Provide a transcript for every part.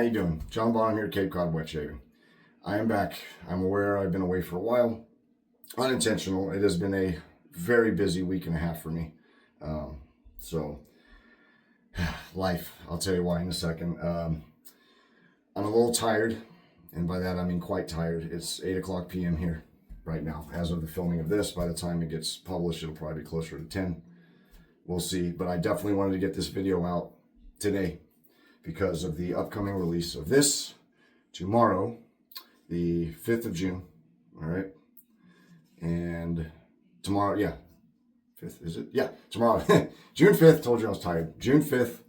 you doing? John Bonham here, Cape Cod Wet Shaving. I am back. I'm aware I've been away for a while. Unintentional. It has been a very busy week and a half for me. Life. I'll tell you why in a second. I'm a little tired, and by that I mean quite tired. It's 8 o'clock p.m. here right now. As of the filming of this, by the time it gets published, it'll probably be closer to 10. We'll see. But I definitely wanted to get this video out today because of the upcoming release of this tomorrow, the 5th of June. All right. And tomorrow, yeah. 5th, is it? Yeah, tomorrow. June 5th, told you I was tired. June 5th,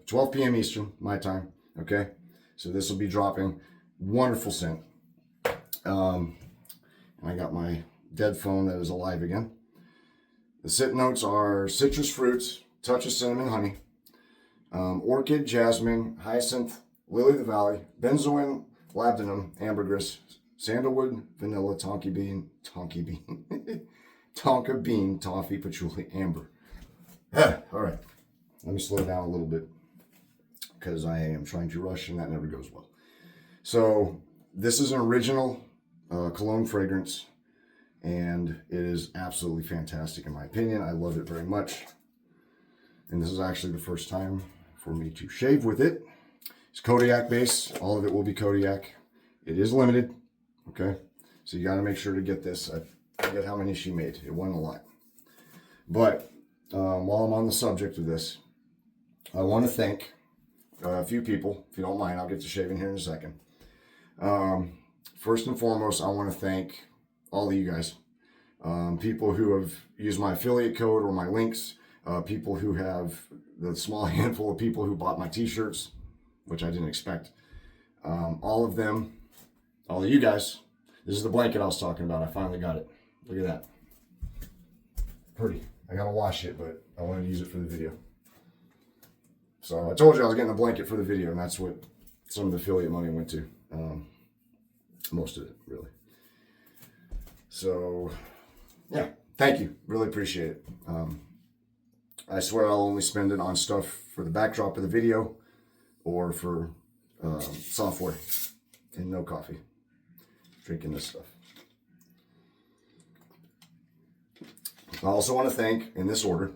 12 p.m. Eastern, my time. Okay. So this will be dropping. Wonderful scent. And I got my dead phone that is alive again. The scent notes are citrus fruits, touch of cinnamon, honey, Orchid, Jasmine, Hyacinth, Lily of the Valley, Benzoin, Labdanum, Ambergris, Sandalwood, Vanilla, Tonka bean, Tonka bean, Toffee, Patchouli, Amber. All right, let me slow down a little bit because I am trying to rush and that never goes well. So this is an original cologne fragrance, and it is absolutely fantastic in my opinion. I love it very much. And this is actually the first time for me to shave with it. It's Kodiak base. All of it will be Kodiak. It is limited. Okay. So you got to make sure to get this. I forget how many she made. It wasn't a lot. But while I'm on the subject of this, I want to thank a few people. If you don't mind, I'll get to shaving here in a second. First and foremost, I want to thank all of you guys. People who have used my affiliate code or my links. People who have, the small handful of people who bought my t-shirts, which I didn't expect. All of them, all of you guys. This is the blanket I was talking about. I finally got it. Look at that. Pretty. I gotta wash it, but I wanted to use it for the video. So I told you I was getting a blanket for the video, and that's what some of the affiliate money went to. Most of it, really. So, yeah. Thank you. Really appreciate it. I swear I'll only spend it on stuff for the backdrop of the video or for software and no coffee. Drinking this stuff. I also want to thank, in this order,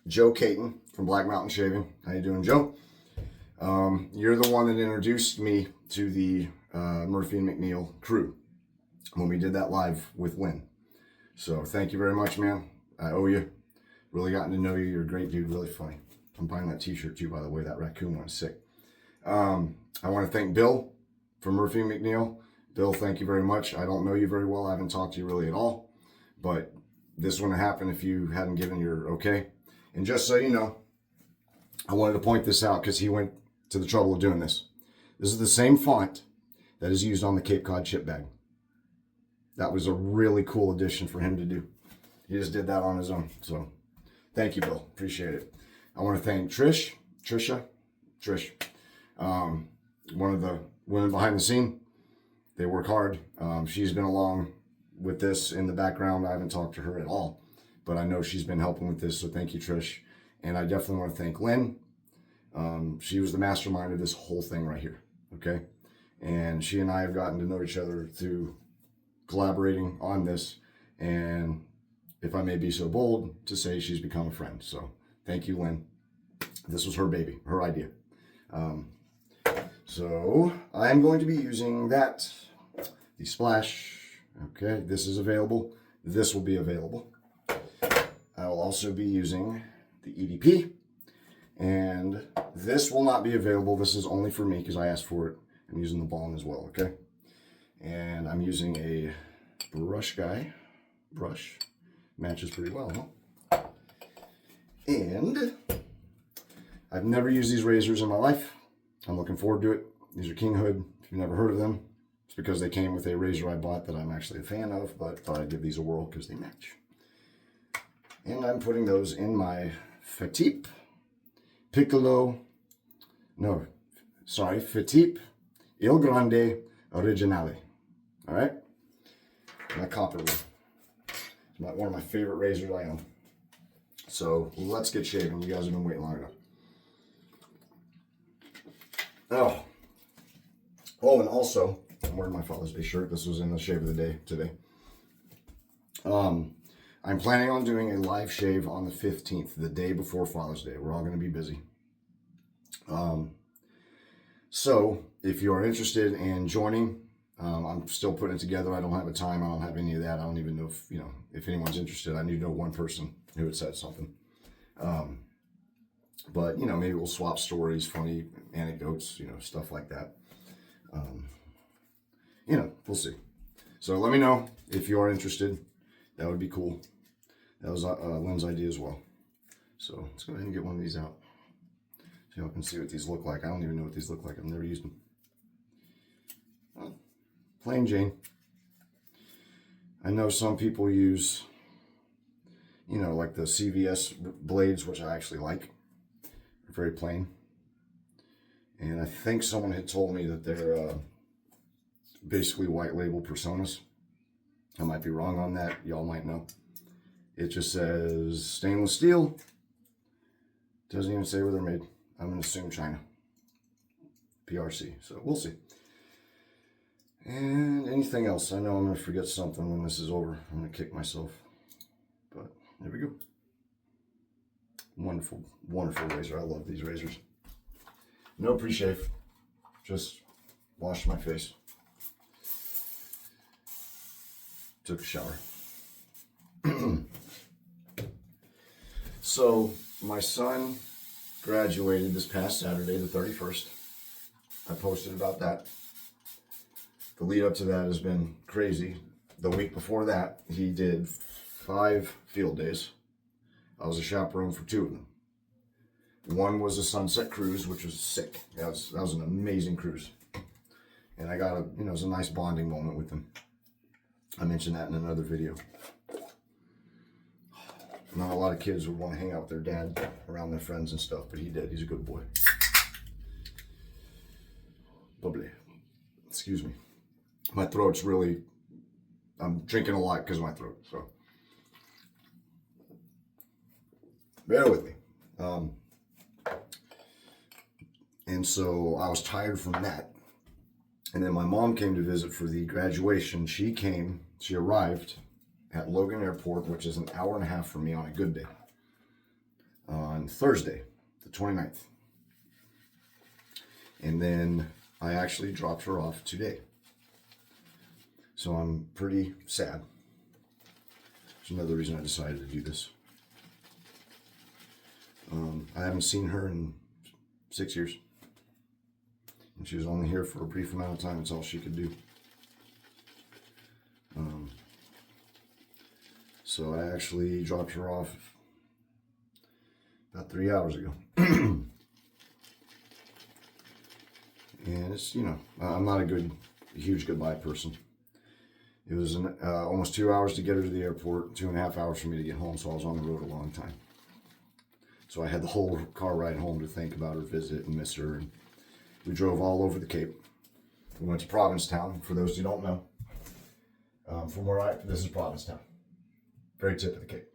Joe Caton from Black Mountain Shaving. How you doing, Joe? You're the one that introduced me to the Murphy and McNeil crew when we did that live with Lynn. So thank you very much, man. I owe you. Really gotten to know you. You're a great dude. Really funny. I'm buying that t-shirt too, by the way. That raccoon one is sick. I want to thank Bill from Murphy and McNeil. Bill, thank you very much. I don't know you very well. I haven't talked to you really at all. But this wouldn't happen if you hadn't given your okay. And just so you know, I wanted to point this out because he went to the trouble of doing this. This is the same font that is used on the Cape Cod chip bag. That was a really cool addition for him to do. He just did that on his own. So thank you, Bill. Appreciate it. I want to thank Trish, one of the women behind the scene. They work hard. She's been along with this in the background. I haven't talked to her at all, but I know she's been helping with this. So thank you, Trish. And I definitely want to thank Lynn. She was the mastermind of this whole thing right here. Okay. And she and I have gotten to know each other through collaborating on this. And if I may be so bold to say, she's become a friend. So thank you, Lynn. This was her baby, her idea. So I am going to be using that, the Splash. Okay, this is available. This will be available. I will also be using the EDP. And this will not be available. This is only for me because I asked for it. I'm using the Balm as well, okay? And I'm using a brush. Matches pretty well, huh? And I've never used these razors in my life. I'm looking forward to it. These are King Hood. If you've never heard of them, it's because they came with a razor I bought that I'm actually a fan of, but thought I'd give these a whirl because they match. And I'm putting those in my Fatip Il Grande Originale. All right? My copper one. It's one of my favorite razors I own. So let's get shaving. You guys have been waiting long enough. Oh, Oh, and also, I'm wearing my Father's Day shirt. This was in the shave of the day today. I'm planning on doing a live shave on the 15th, the day before Father's Day. We're all going to be busy. So if you are interested in joining, I'm still putting it together. I don't have a time. I don't have any of that. I don't even know if, if anyone's interested. I need to know one person who had said something. But, maybe we'll swap stories, funny anecdotes, stuff like that. We'll see. So let me know if you are interested. That would be cool. That was Lynn's idea as well. So let's go ahead and get one of these out. So y'all can see what these look like. I don't even know what these look like. I've never used them. Well, plain Jane. I know some people use, like the CVS blades, which I actually like. They're very plain. And I think someone had told me that they're basically white label personas. I might be wrong on that. Y'all might know. It just says stainless steel. Doesn't even say where they're made. I'm going to assume China. PRC. So we'll see. And anything else? I know I'm going to forget something when this is over. I'm going to kick myself. But there we go. Wonderful, wonderful razor. I love these razors. No pre-shave. Just washed my face. Took a shower. So my son graduated this past Saturday, the 31st. I posted about that. The lead up to that has been crazy. The week before that, he did 5 field days. I was a chaperone for 2 of them. One was a sunset cruise, which was sick. That was an amazing cruise. And I got it was a nice bonding moment with him. I mentioned that in another video. Not a lot of kids would want to hang out with their dad around their friends and stuff, but he did. He's a good boy. Bubbly. Excuse me. My throat's really, I'm drinking a lot because of my throat, so bear with me. And so I was tired from that. And then my mom came to visit for the graduation. She arrived at Logan Airport, which is an hour and a half from me on a good day, on Thursday, the 29th. And then I actually dropped her off today. So I'm pretty sad. There's another reason I decided to do this. I haven't seen her in 6 years. And she was only here for a brief amount of time. It's all she could do. So I actually dropped her off about 3 hours ago. And it's, I'm not a huge goodbye person. It was almost 2 hours to get her to the airport, 2.5 hours for me to get home, so I was on the road a long time. So I had the whole car ride home to think about her visit and miss her. And we drove all over the Cape. We went to Provincetown, for those who don't know. This is Provincetown. Very tip of the Cape.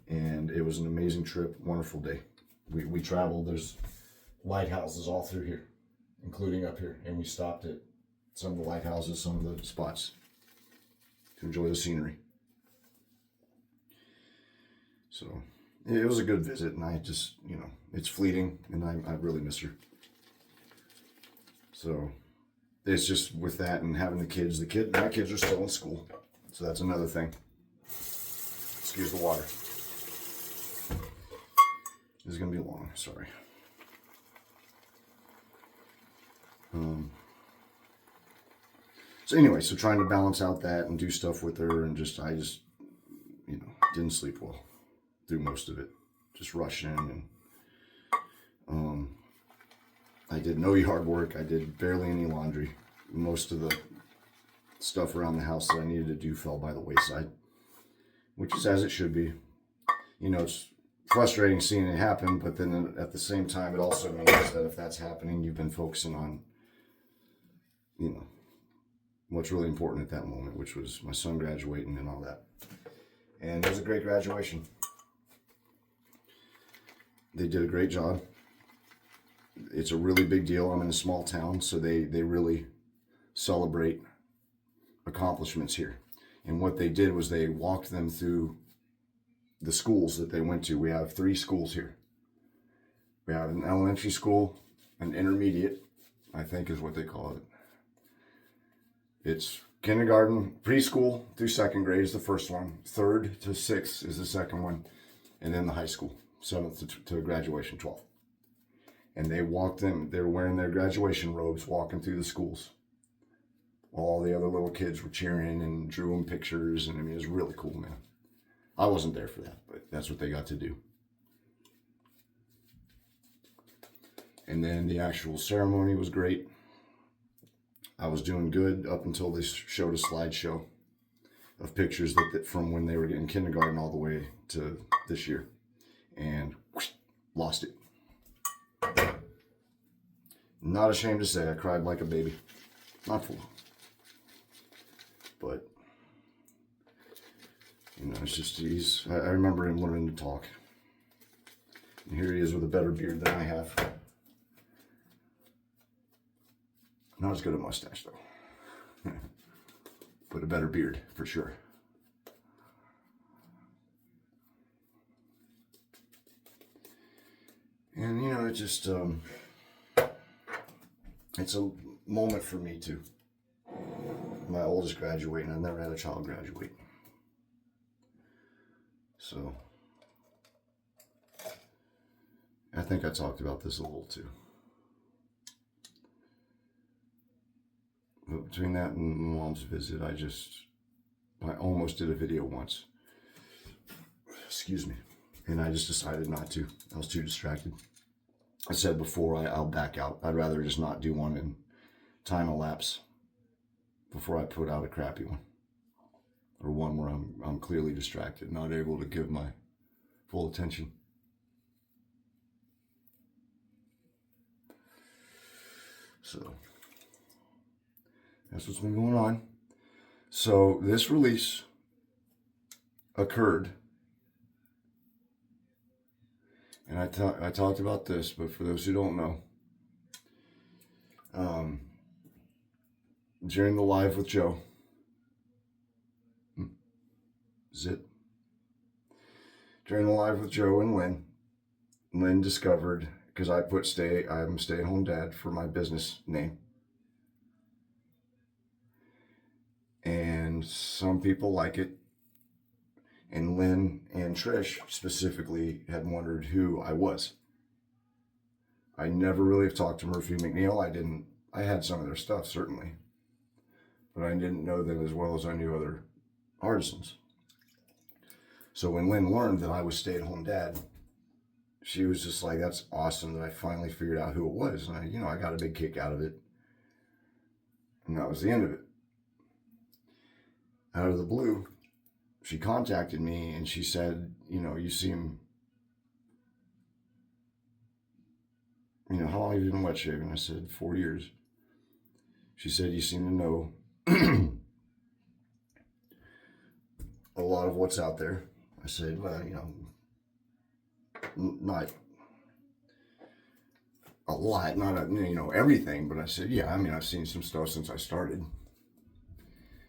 And it was an amazing trip, wonderful day. We traveled, there's lighthouses all through here, including up here. And we stopped at some of the lighthouses, some of the spots to enjoy the scenery. So it was a good visit, and I just, it's fleeting, and I really miss her. So it's just with that and having my kids are still in school. So that's another thing. Excuse the water. This is going to be long, sorry. So anyway, so trying to balance out that and do stuff with her, and I just didn't sleep well through most of it. Just rushing, and I did no yard work. I did barely any laundry. Most of the stuff around the house that I needed to do fell by the wayside, which is as it should be. It's frustrating seeing it happen, but then at the same time, it also means that if that's happening, you've been focusing on, what's really important at that moment, which was my son graduating and all that. And it was a great graduation. They did a great job. it's a really big deal. I'm in a small town, so they really celebrate accomplishments here. And what they did was they walked them through the schools that they went to. We have 3 schools here. We have an elementary school, an intermediate, I think is what they call it. It's kindergarten, preschool through 2nd grade is the first one. 3rd to 6th is the second one. And then the high school, 7th to graduation, 12th. And they walked them, they were wearing their graduation robes, walking through the schools. All the other little kids were cheering and drew them pictures. And I mean, it was really cool, man. I wasn't there for that, but that's what they got to do. And then the actual ceremony was great. I was doing good up until they showed a slideshow of pictures that from when they were in kindergarten all the way to this year. And whoosh, lost it. Not ashamed to say I cried like a baby. Not for long. But, you know, it's just, I remember him learning to talk. And here he is with a better beard than I have. Not as good a mustache, though. But a better beard, for sure. And, you know, it just, it's a moment for me, too. My oldest graduating. I've never had a child graduate. So, I think I talked about this a little, too. But between that and Mom's visit, I almost did a video once. Excuse me. And I just decided not to. I was too distracted. I said before, I'll back out. I'd rather just not do one in time elapse before I put out a crappy one. Or one where I'm clearly distracted, not able to give my full attention. So, that's what's been going on. So, this release occurred. And I talked about this, but for those who don't know, during the live with Joe, during the live with Joe and Lynn discovered, because I put I'm a stay-at-home dad for my business name. And some people like it. And Lynn and Trish specifically had wondered who I was. I never really have talked to Murphy McNeil. I had some of their stuff, certainly. But I didn't know them as well as I knew other artisans. So when Lynn learned that I was stay-at-home dad, she was just like, that's awesome that I finally figured out who it was. And I got a big kick out of it. And that was the end of it. Out of the blue, she contacted me and she said, you seem, how long have you been wet shaving? I said, 4 years. She said, you seem to know a lot of what's out there. I said, well, not a lot, not everything, but I said, yeah, I've seen some stuff since I started.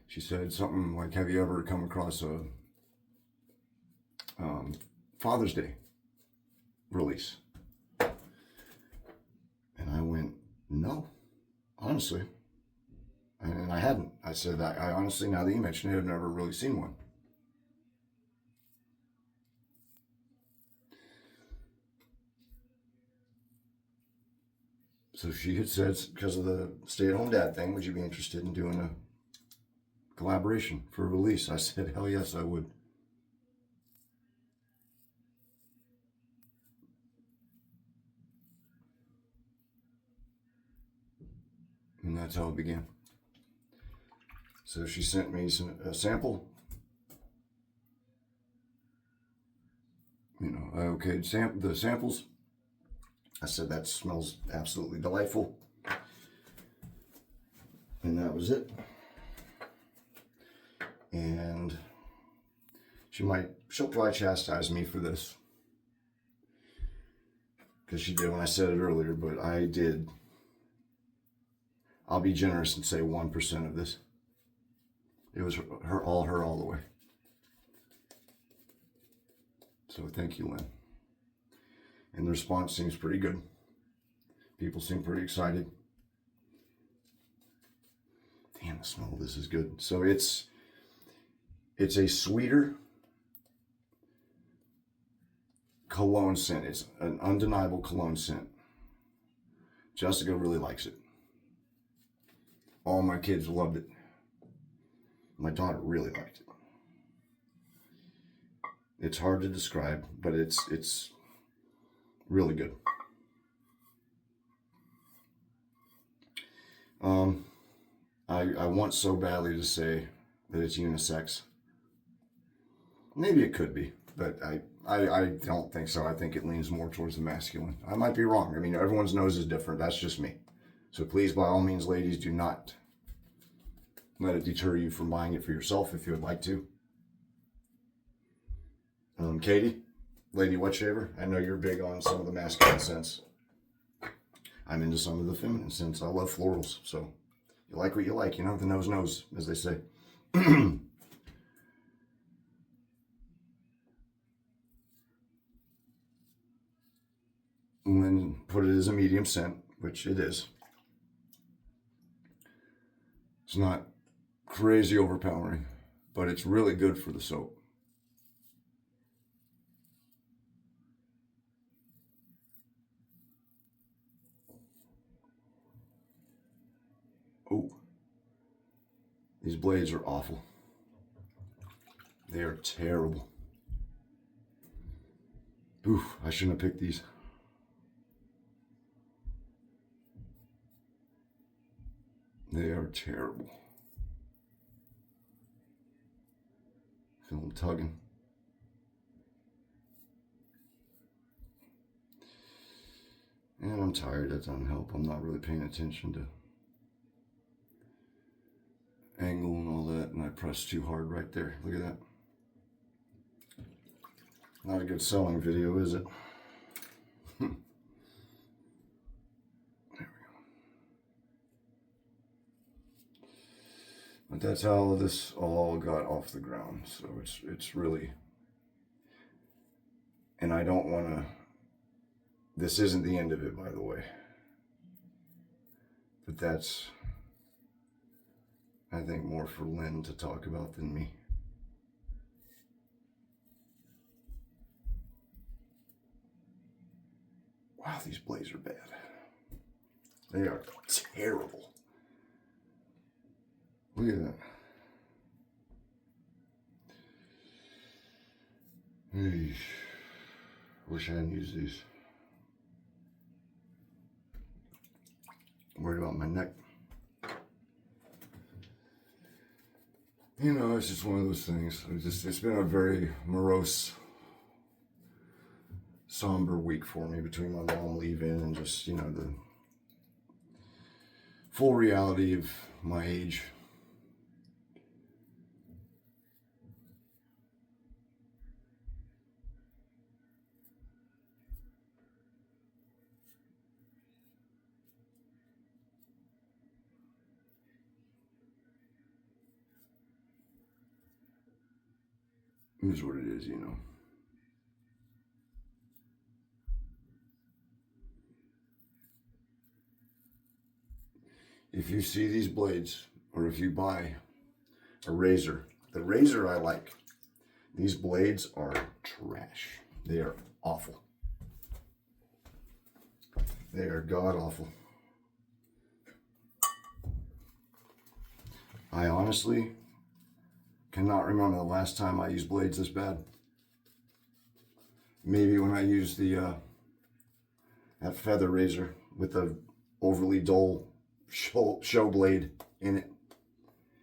She said something like, have you ever come across a Father's Day release? And I went, no, honestly. And I hadn't. I said, I honestly, now that you mention it, I've never really seen one. So she had said, because of the stay-at-home dad thing, would you be interested in doing a collaboration for a release? I said, hell yes, I would. And that's how it began. So she sent me a sample. I okayed the samples. I said, that smells absolutely delightful. And that was it. And she'll probably chastise me for this. because she did when I said it earlier, but I did. I'll be generous and say 1% of this. It was her all the way. So thank you, Lynn. And the response seems pretty good. People seem pretty excited. Damn, the smell of this is good. So it's a sweeter cologne scent. It's an undeniable cologne scent. Jessica really likes it. All my kids loved it. My daughter really liked it. It's hard to describe, but it's really good. I want so badly to say that it's unisex. Maybe it could be, but I don't think so. I think it leans more towards the masculine. I might be wrong. I mean, everyone's nose is different. That's just me. So please, by all means, ladies, do not let it deter you from buying it for yourself if you would like to. Katie, Lady Wet Shaver, I know you're big on some of the masculine scents. I'm into some of the feminine scents. I love florals, so you like what you like, you know, the nose knows, as they say. Lynn put it as a medium scent, which it is. It's not crazy overpowering, but it's really good for the soap. Oh, these blades are awful. They are terrible. Oof, I shouldn't have picked these. They are terrible. Feel them tugging. And I'm tired. That doesn't help. I'm not really paying attention to angle and all that, and I pressed too hard right there. Look at that. Not a good selling video, is it? There we go. But that's how this all got off the ground. So it's really, and I don't want to, this isn't the end of it, by the way. But that's, I think, more for Lynn to talk about than me. Wow, these blades are bad. They are terrible. Look at that. Hey, wish I hadn't used these. Worried about my neck. You know, it's just one of those things. It's been a very morose, somber week for me between my mom leaving and just, you know, the full reality of my age. It is what it is, you know. If you see these blades, or if you buy a razor, the razor I like. These blades are trash. They are awful. They are god awful. I honestly cannot remember the last time I used blades this bad. Maybe when I used the that feather razor with the overly dull show blade in it.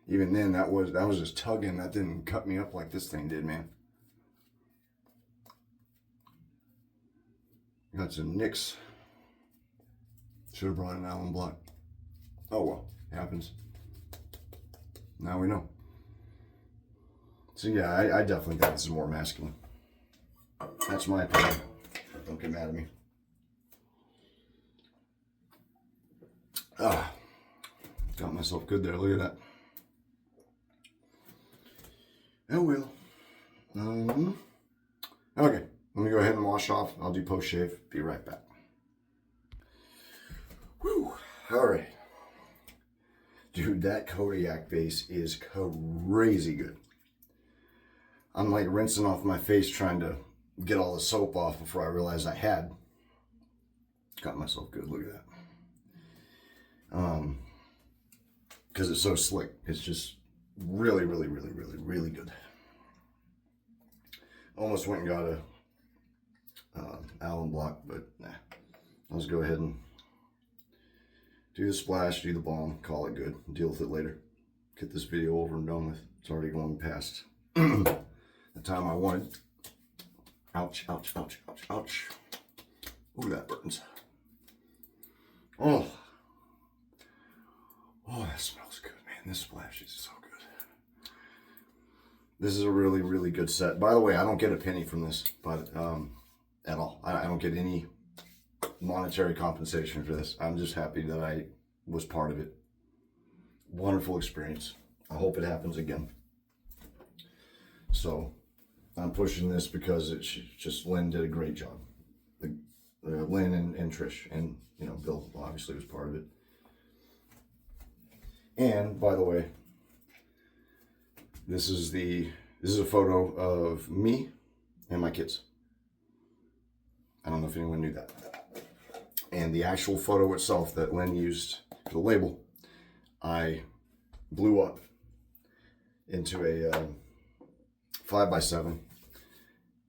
Even then, that was just tugging. That didn't cut me up like this thing did, man. Got some nicks. Should have brought an Allen block. Oh well, it happens. Now we know. So yeah, I definitely think this is more masculine. That's my opinion. Don't get mad at me. Got myself good there. Look at that. Oh well. Okay, let me go ahead and wash off. I'll do post shave. Be right back. Whew. All right. Dude, that Kodiak base is crazy good. I'm like rinsing off my face trying to get all the soap off before I realized I had. Got myself good. Look at that. Because it's so slick. It's just really, really, really, really, really good. Almost went and got a alum block, but nah. Let's go ahead and do the splash, do the balm, call it good, deal with it later. Get this video over and done with. It's already going past the time I wanted. Ouch, ouch, ouch, ouch, ouch. Ooh, that burns. Oh, that smells good, man. This splash is so good. This is a really, really good set. By the way, I don't get a penny from this, but at all. I don't get any monetary compensation for this. I'm just happy that I was part of it. Wonderful experience. I hope it happens again. So I'm pushing this because it's just Lynn did a great job. Lynn and Trish, and you know, Bill obviously was part of it. And by the way, this is a photo of me and my kids. I don't know if anyone knew that. And the actual photo itself that Lynn used for the label, I blew up into a 5x7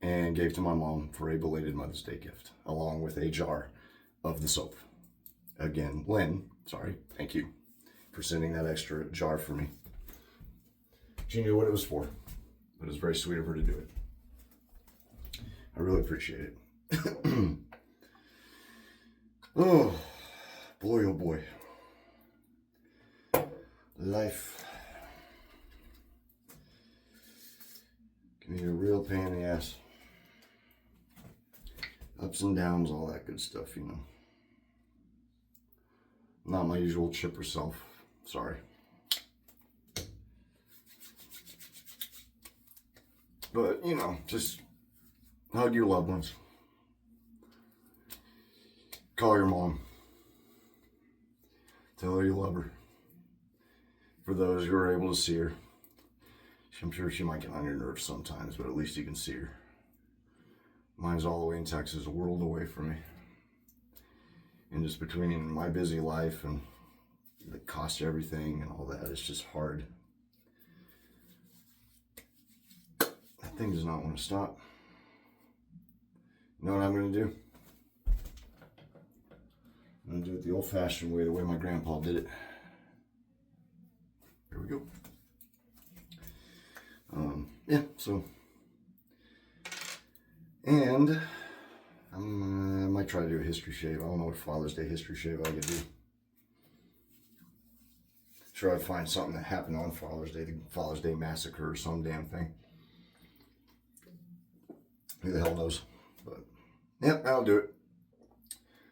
and gave to my mom for a belated Mother's Day gift, along with a jar of the soap. Again, Lynn, sorry, thank you for sending that extra jar for me. She knew what it was for, but it was very sweet of her to do it. I really appreciate it. Oh boy. Life can be a real pain in the ass. Ups and downs, all that good stuff, you know. Not my usual chipper self. Sorry. But, you know, just hug your loved ones. Call your mom. Tell her you love her. For those who are able to see her, I'm sure she might get on your nerves sometimes, but at least you can see her. Mine's all the way in Texas, a world away from me. And just between my busy life and the cost of everything and all that, it's just hard. That thing does not want to stop. You know what I'm going to do? I'm going to do it the old-fashioned way, the way my grandpa did it. Here we go. Yeah, so. And I might try to do a history shave. I don't know what Father's Day history shave I could do. Sure, I'd find something that happened on Father's Day, the Father's Day massacre or some damn thing. Who the hell knows? But, yep, that'll do it.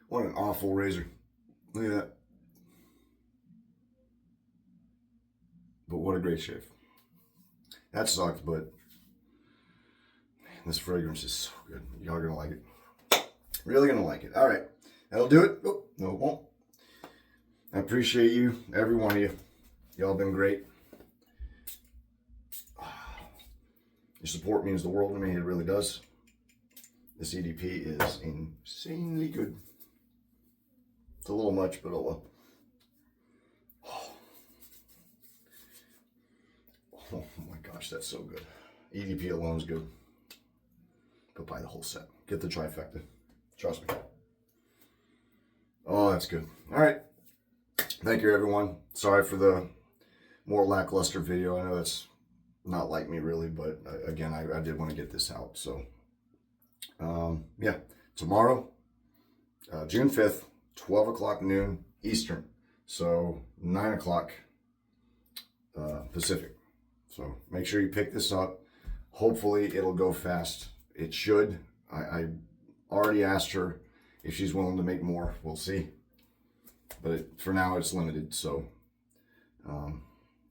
What an awful razor. Look at that. But what a great shave. That sucked, but man, this fragrance is so good. Y'all are gonna like it. Really gonna like it. All right, that'll do it. Oh, no, it won't. I appreciate you, every one of you. Y'all been great. Your support means the world to me. It really does. This EDP is insanely good. It's a little much, but oh well. Oh my gosh, that's so good. EDP alone is good. But buy the whole set. Get the trifecta. Trust me. Oh, that's good. All right. Thank you, everyone. Sorry for the more lackluster video. I know that's not like me, really, but again, I did want to get this out. So, yeah. Tomorrow, June 5th, 12 o'clock noon Eastern. So, 9 o'clock Pacific. So make sure you pick this up. Hopefully it'll go fast. It should. I already asked her if she's willing to make more. We'll see. but for now it's limited, so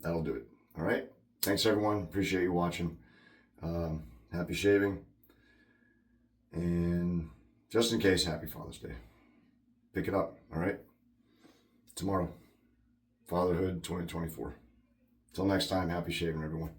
that'll do it. All right. Thanks everyone. Appreciate you watching. Happy shaving. And just in case, happy Father's Day. Pick it up. All right. Tomorrow. Fatherhood 2024. Till next time, happy shaving, everyone.